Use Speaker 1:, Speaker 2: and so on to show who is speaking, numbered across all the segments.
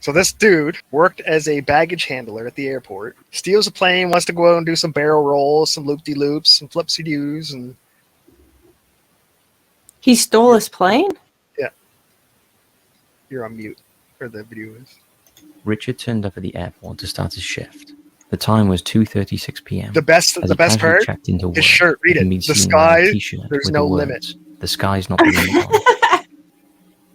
Speaker 1: So this dude worked as a baggage handler at the airport, steals a plane, wants to go out and do some barrel rolls, some loop-de-loops, some flipsy-doos, and...
Speaker 2: He stole his plane?
Speaker 1: Yeah. You're on mute, or the video is.
Speaker 3: Richard turned up at the airport to start his shift. The time was 2:36 p.m.
Speaker 1: The best part,
Speaker 3: checked into
Speaker 1: his
Speaker 3: work,
Speaker 1: shirt, read it. The sky, there's no limit.
Speaker 3: The sky's not the limit.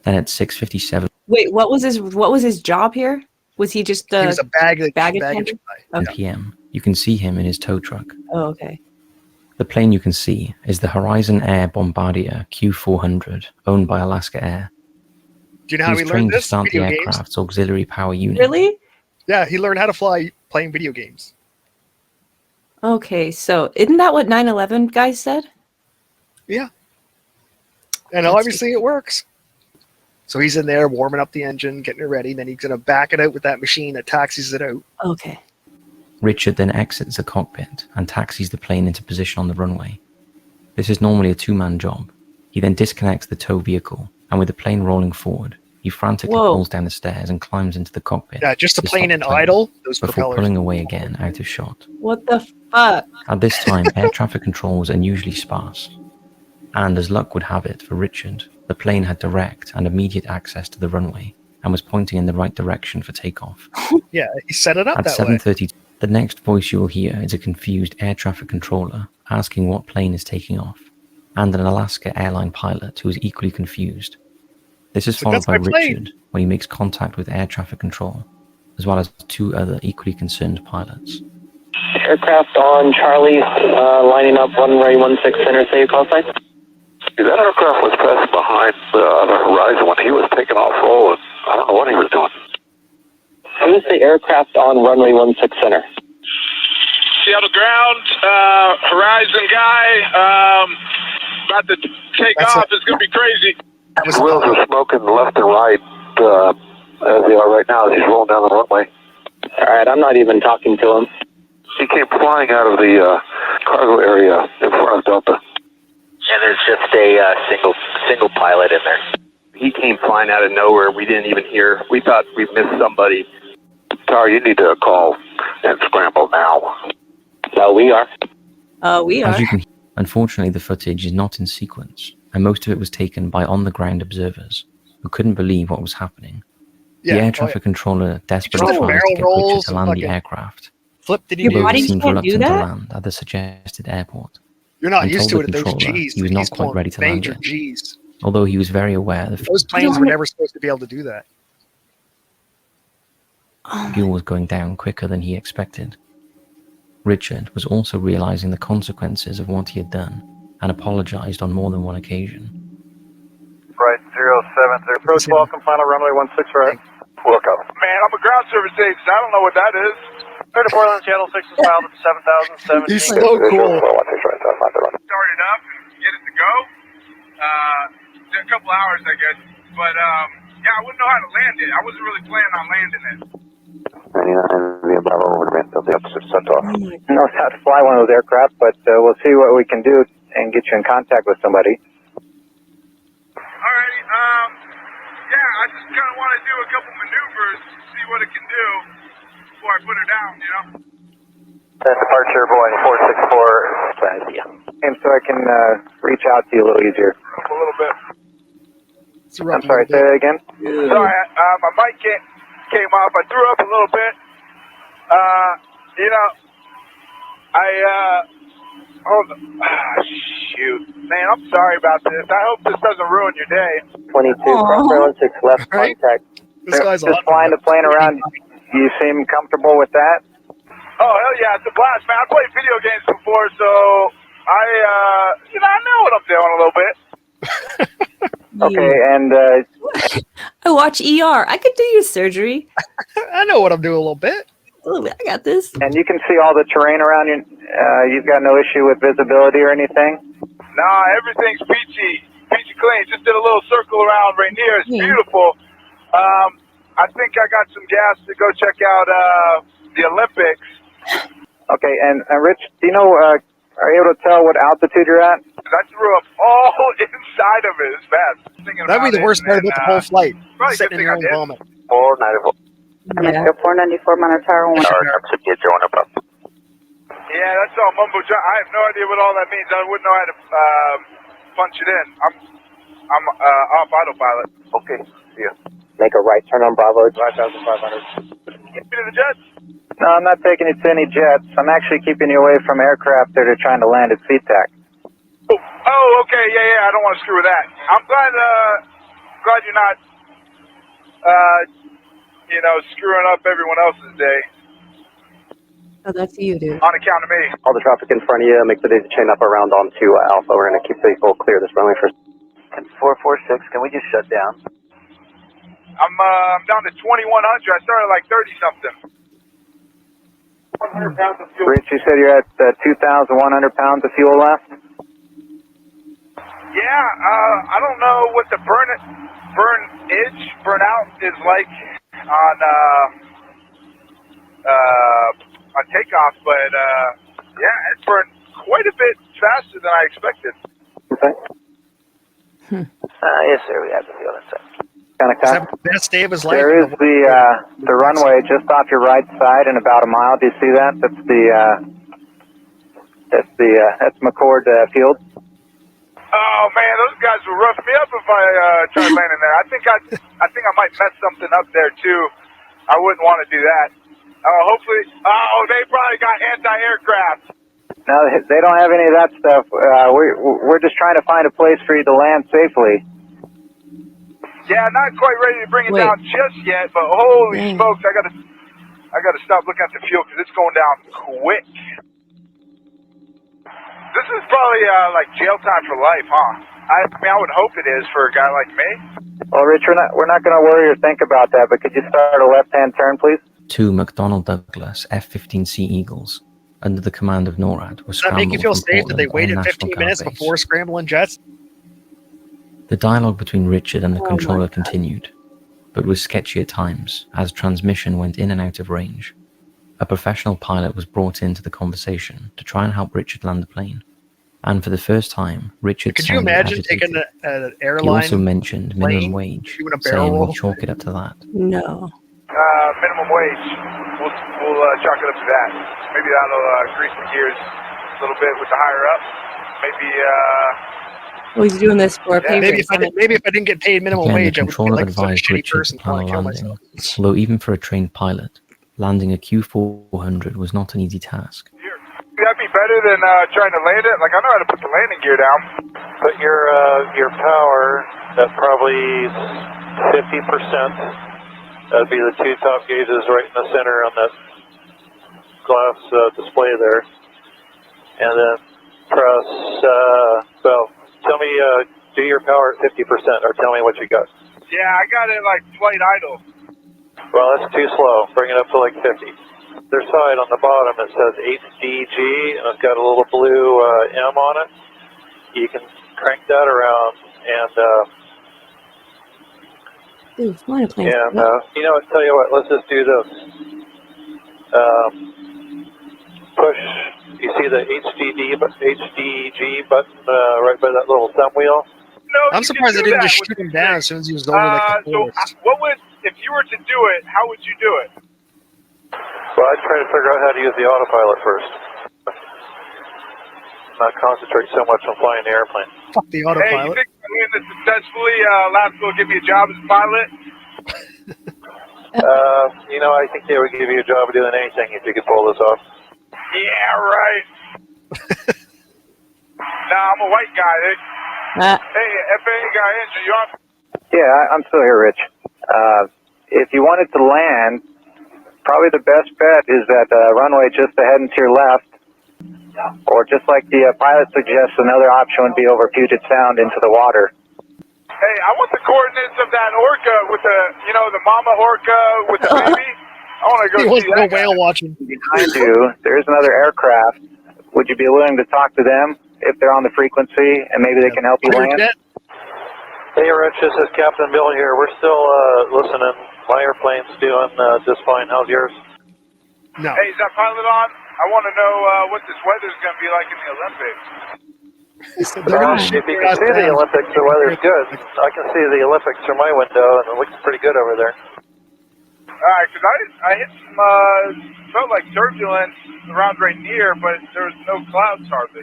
Speaker 3: Then at 6:57
Speaker 2: Wait, what was his job here? Was he just
Speaker 1: he was a baggage
Speaker 3: guy. p.m. You can see him in his tow truck.
Speaker 2: Oh, okay.
Speaker 3: The plane you can see is the Horizon Air Bombardier Q400, owned by Alaska Air.
Speaker 1: Do you know how he learned this?
Speaker 3: To start the aircraft's auxiliary power unit.
Speaker 2: Really?
Speaker 1: Yeah, he learned how to fly playing video games.
Speaker 2: Okay, so isn't that what 9/11 guys said?
Speaker 1: Yeah. And obviously it works. So he's in there warming up the engine, getting it ready, then he's going to back it out with that machine that taxis it out.
Speaker 2: Okay.
Speaker 3: Richard then exits the cockpit and taxis the plane into position on the runway. This is normally a two-man job. He then disconnects the tow vehicle, and with the plane rolling forward, he frantically pulls down the stairs and climbs into the cockpit.
Speaker 1: Yeah, just the plane in idle, those
Speaker 3: before
Speaker 1: propellers.
Speaker 3: Pulling away again out of shot.
Speaker 2: What the fuck?
Speaker 3: At this time, air traffic control was unusually sparse. And as luck would have it for Richard, the plane had direct and immediate access to the runway and was pointing in the right direction for takeoff.
Speaker 1: Yeah, he set it up that way. At
Speaker 3: 7:30, the next voice you will hear is a confused air traffic controller asking what plane is taking off, and an Alaska airline pilot who is equally confused. This is followed by Richard when he makes contact with air traffic control, as well as two other equally concerned pilots.
Speaker 4: Aircraft on Charlie, lining up runway 16 center, say your call sign.
Speaker 5: That aircraft was passing behind the horizon when he was taking off rolling. I don't know what he was doing.
Speaker 4: I'm going to say aircraft on runway 16 center.
Speaker 6: Seattle ground, horizon guy, about to take off. It's going to be crazy.
Speaker 5: His wheels are smoking left and right as they are right now as he's rolling down the runway.
Speaker 4: All right, I'm not even talking to him.
Speaker 5: He came flying out of the cargo area in front of Delta.
Speaker 7: And there's just a single pilot in there. He came flying out of nowhere. We didn't even hear. We thought we missed somebody.
Speaker 5: Sorry, you need to call and scramble now.
Speaker 4: No, we are.
Speaker 2: We are.
Speaker 3: As you can hear, unfortunately, the footage is not in sequence, and most of it was taken by on-the-ground observers who couldn't believe what was happening. The air traffic controller desperately tries to get Richard to land the aircraft.
Speaker 1: Flip, did
Speaker 2: you
Speaker 3: Although he
Speaker 2: can't
Speaker 3: seemed
Speaker 2: do
Speaker 3: reluctant
Speaker 2: that?
Speaker 3: to land at the suggested airport.
Speaker 1: You're not
Speaker 3: And
Speaker 1: used
Speaker 3: told
Speaker 1: to it
Speaker 3: the
Speaker 1: at those
Speaker 3: controller
Speaker 1: G's.
Speaker 3: he was not quite ready to land it.
Speaker 1: G's.
Speaker 3: Although he was very aware that
Speaker 1: Those planes were never supposed to be able to do that.
Speaker 3: fuel was going down quicker than he expected. Richard was also realizing the consequences of what he had done and apologized on more than one occasion.
Speaker 8: Right, 070. Approach welcome, final runway 16 right.
Speaker 5: Welcome.
Speaker 6: Man, I'm a ground service agent. I don't know what that is.
Speaker 8: 34 on Channel 6 is filed at 7,017.
Speaker 1: He's so cool.
Speaker 6: Started up and get it to go. A couple hours, I guess. But, yeah, I wouldn't know how to land it. I wasn't really planning on landing it.
Speaker 8: 99 Bravo over sent off. Knows how to fly one of those aircraft, but we'll see what we can do and get you in contact with somebody.
Speaker 6: Alrighty, yeah, I just kind of want to do a couple maneuvers, see what it can do before I put her down, you know?
Speaker 8: Departure, Boeing 464. And so I can reach out to you a little easier.
Speaker 6: A little bit.
Speaker 8: I'm sorry, say that again?
Speaker 6: Yeah. Sorry, my mic came off. I threw up a little bit. You know, hold on. Shoot. Man, I'm sorry about this. I hope this doesn't ruin your day.
Speaker 8: 22, cross 16 left contact.
Speaker 1: This guy's
Speaker 8: just flying the plane around. You seem comfortable with that?
Speaker 6: Oh, hell yeah, it's a blast, man. I played video games before, so I know what I'm doing a little bit.
Speaker 8: Okay, and
Speaker 2: I watch ER. I could do your surgery.
Speaker 1: I know what I'm doing a little bit.
Speaker 2: A little bit. I got this.
Speaker 8: And you can see all the terrain around you. You've got no issue with visibility or anything?
Speaker 6: Nah, everything's peachy clean. Just did a little circle around Rainier. It's beautiful. I think I got some gas to go check out the Olympics.
Speaker 8: Okay, and Rich, do you know, are you able to tell what altitude you're at?
Speaker 6: I threw up all inside of it. It's bad.
Speaker 1: That'd be the worst part about the whole flight. Sitting in your own vomit.
Speaker 8: 494.
Speaker 2: Yeah.
Speaker 9: 494 Minor Tower 1.
Speaker 6: Yeah, that's all mumbo jumbo. I have no idea what all that means. I wouldn't know how to punch it in. I'm off autopilot.
Speaker 8: Okay, see ya. Make a right turn on Bravo, 5,500.
Speaker 6: Get me to the jets.
Speaker 8: No, I'm not taking you to any jets. I'm actually keeping you away from aircraft that are trying to land at SeaTac.
Speaker 6: Oh, okay, yeah, I don't want to screw with that. I'm glad you're not, screwing up everyone else's day.
Speaker 2: Oh, that's you, dude.
Speaker 6: On account of me.
Speaker 8: All the traffic in front of you, make the daisy chain up around onto Alpha. We're going to keep the full clear this runway for 446. Can we just shut down?
Speaker 6: I'm down to 2100. I started like 30 something. 100 pounds of fuel.
Speaker 8: Rich, you said you're at 2,100 pounds of fuel left?
Speaker 6: Yeah, I don't know what the burnout is like on takeoff, but yeah, it burned quite a bit faster than I expected.
Speaker 8: Okay. Yes, sir, we have the fuel inside. Kind of
Speaker 1: Is that the best day of his life?
Speaker 8: There is the runway just off your right side in about a mile. Do you see that? That's McCord Field.
Speaker 6: Oh man, those guys would rough me up if I tried landing there. I think I might mess something up there too. I wouldn't want to do that. Hopefully, they probably got anti-aircraft.
Speaker 8: No, they don't have any of that stuff. We're just trying to find a place for you to land safely.
Speaker 6: Yeah, not quite ready to bring it down just yet, but holy smokes, I gotta stop looking at the fuel because it's going down quick. This is probably like jail time for life, huh? I mean, I would hope it is for a guy like me.
Speaker 8: Well, Rich, we're not going to worry or think about that, but could you start a left-hand turn, please?
Speaker 3: 2 McDonnell Douglas F-15C Eagles, under the command of NORAD, were
Speaker 1: Does that make you
Speaker 3: scrambled
Speaker 1: feel
Speaker 3: from
Speaker 1: safe that they
Speaker 3: Portland
Speaker 1: waited
Speaker 3: Air
Speaker 1: 15
Speaker 3: National
Speaker 1: minutes
Speaker 3: Guard base.
Speaker 1: before scrambling jets?
Speaker 3: The dialogue between Richard and the controller continued, but was sketchy at times, as transmission went in and out of range. A professional pilot was brought into the conversation to try and help Richard land the plane. And for the first time, Richard
Speaker 1: Could you
Speaker 3: sounded
Speaker 1: imagine
Speaker 3: agitated.
Speaker 1: taking an
Speaker 3: He
Speaker 1: airline
Speaker 3: also mentioned minimum
Speaker 1: plane,
Speaker 3: wage,
Speaker 1: doing a barrel
Speaker 3: saying
Speaker 1: roll?
Speaker 3: we'd chalk it up to that.
Speaker 2: No.
Speaker 6: Minimum wage. We'll chalk it up to that. Maybe that'll grease the gears a little bit with the higher up. Maybe.
Speaker 2: Well, he's doing this for a pay
Speaker 1: maybe
Speaker 2: raise.
Speaker 1: if I didn't get paid minimum
Speaker 3: Again,
Speaker 1: wage,
Speaker 3: the
Speaker 1: I would feel
Speaker 3: controller
Speaker 1: like such a
Speaker 3: advised
Speaker 1: shitty
Speaker 3: Richard to
Speaker 1: person
Speaker 3: plan a
Speaker 1: trying to kill
Speaker 3: landing,
Speaker 1: myself.
Speaker 3: although even for a trained pilot, landing a Q400 was not an easy task.
Speaker 6: That'd be better than trying to land it. Like, I know how to put the landing gear down.
Speaker 10: Put your power at probably 50%. That'd be the 2 top gauges right in the center on that glass display there. And then press, tell me, do your power at 50% or tell me what you got.
Speaker 6: Yeah, I got it like flight idle.
Speaker 10: Well, that's too slow. Bring it up to like 50. Their side on the bottom, it says HDG, and it's got a little blue M on it. You can crank that around, and
Speaker 2: Dude, flying a plane.
Speaker 10: you know what? Tell you what. Let's just do this. Push. You see the HDG button right by that little thumb wheel?
Speaker 6: No,
Speaker 1: I'm surprised they didn't just shoot him down as soon as he was over like the force.
Speaker 6: So, what would, if you were to do it, how would you do it?
Speaker 10: Well, I'd try to figure out how to use the autopilot first. Not concentrate so much on flying the airplane.
Speaker 1: Fuck the
Speaker 6: Hey, you
Speaker 1: autopilot.
Speaker 6: think I'm doing this successfully? Labs will give me a job as a pilot?
Speaker 10: I think they would give you a job of doing anything if you could pull this off.
Speaker 6: Yeah, right. Nah, I'm a white guy. Hey, FAA guy, Andrew, you on?
Speaker 8: Yeah, I'm still here, Rich. If you wanted to land, probably the best bet is that runway just ahead and to your left. Or just like the pilot suggests, another option would be over Puget Sound into the water.
Speaker 6: Hey, I want the coordinates of that orca with the mama orca with the baby. I want to go
Speaker 1: He wants
Speaker 6: see
Speaker 1: to
Speaker 6: that
Speaker 1: go whale watching.
Speaker 8: Behind you, there is another aircraft. Would you be willing to talk to them if they're on the frequency and maybe they can help you land?
Speaker 10: Hey, Rich, this is Captain Bill here. We're still listening. My airplane's doing just fine. How's yours?
Speaker 1: No.
Speaker 6: Hey, is that pilot on? I want to know what this weather's going to be like in the Olympics.
Speaker 10: If you can see the Olympics, the weather's good. I can see the Olympics through my window, and it looks pretty good over there.
Speaker 6: Alright, because I hit some, felt like turbulence around right near, but there was no clouds hardly.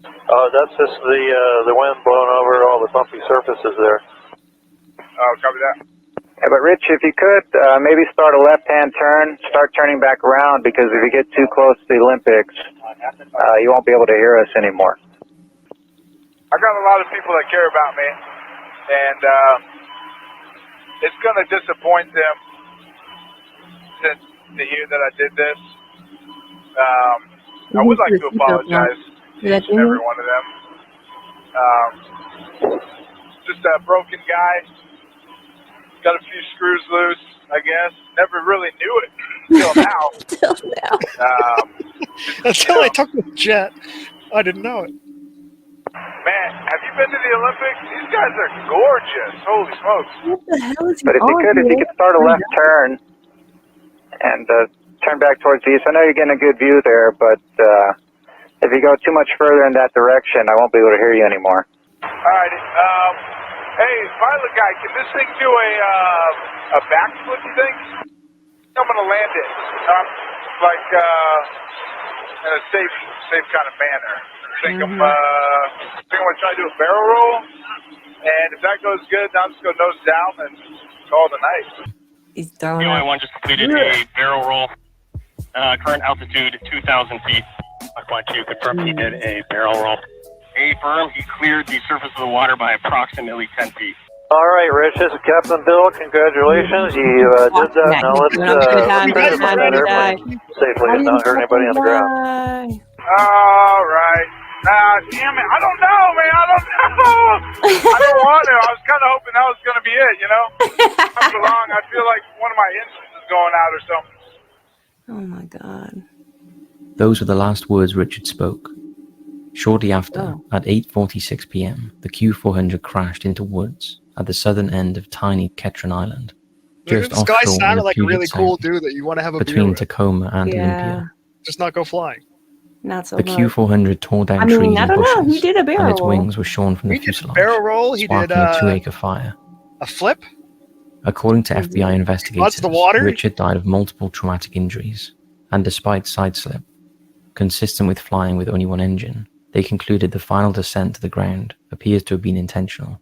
Speaker 10: That's just the wind blowing over all the bumpy surfaces there.
Speaker 6: Oh, copy that.
Speaker 8: Yeah, but Rich, if you could, maybe start a left-hand turn, start turning back around, because if you get too close to the Olympics, you won't be able to hear us anymore.
Speaker 6: I got a lot of people that care about me, and it's going to disappoint them to hear that I did this. I would like to apologize to every one of them. Just a broken guy. Got a few screws loose, I guess. Never really knew it until now.
Speaker 2: Till now.
Speaker 1: Until I took the jet, I didn't know it.
Speaker 6: Man, have you been to the Olympics? These guys are gorgeous. Holy smokes.
Speaker 2: What the hell is he
Speaker 8: But if you could start a left turn and turn back towards the east. I know you're getting a good view there, but if you go too much further in that direction, I won't be able to hear you anymore.
Speaker 6: Alrighty. Hey, pilot guy, can this thing do a backflip, you think? I'm going to land it. Like, in a safe kind of manner. I think I'm going to try to do a barrel roll. And if that goes good, now I'm just going to nose down and call it a night.
Speaker 2: He's down.
Speaker 9: BOI-1 just completed a barrel roll. Current altitude 2,000 feet. I want to confirm he did a barrel roll. A firm, he cleared the surface of the water by approximately 10 feet.
Speaker 10: All right, Rich, this is Captain Bill. Congratulations. You did that. Now let's finish that airplane safely and not hurt anybody on the ground.
Speaker 6: All right. Damn it. I don't know, man. I don't know. I don't want to. I was kind of hoping that was going to be it, you know? After long, I feel like one of my engines is going out or something.
Speaker 2: Oh, my God.
Speaker 3: Those were the last words Richard spoke. Shortly after, at 8:46 p.m., the Q400 crashed into woods at the southern end of tiny Ketron Island, just
Speaker 1: This guy
Speaker 3: offshore in
Speaker 1: sounded
Speaker 3: the
Speaker 1: like a
Speaker 3: Puget
Speaker 1: really cool
Speaker 3: Sound,
Speaker 1: dude that you want to have a beer
Speaker 3: between
Speaker 1: with.
Speaker 3: Tacoma and Olympia.
Speaker 1: Just not go flying.
Speaker 2: Not so
Speaker 3: The
Speaker 2: much.
Speaker 3: Q400 tore down
Speaker 2: I mean,
Speaker 3: trees
Speaker 2: I
Speaker 3: and
Speaker 2: don't know.
Speaker 3: bushes,
Speaker 2: He did a barrel
Speaker 3: and its
Speaker 2: roll.
Speaker 3: wings were shorn from the
Speaker 1: He did a
Speaker 3: fuselage,
Speaker 1: barrel roll. He did
Speaker 3: sparking a 2-acre fire.
Speaker 1: a flip.
Speaker 3: According to FBI investigators,
Speaker 1: the water?
Speaker 3: Richard died of multiple traumatic injuries, and despite sideslip, consistent with flying with only one engine, they concluded the final descent to the ground appears to have been intentional.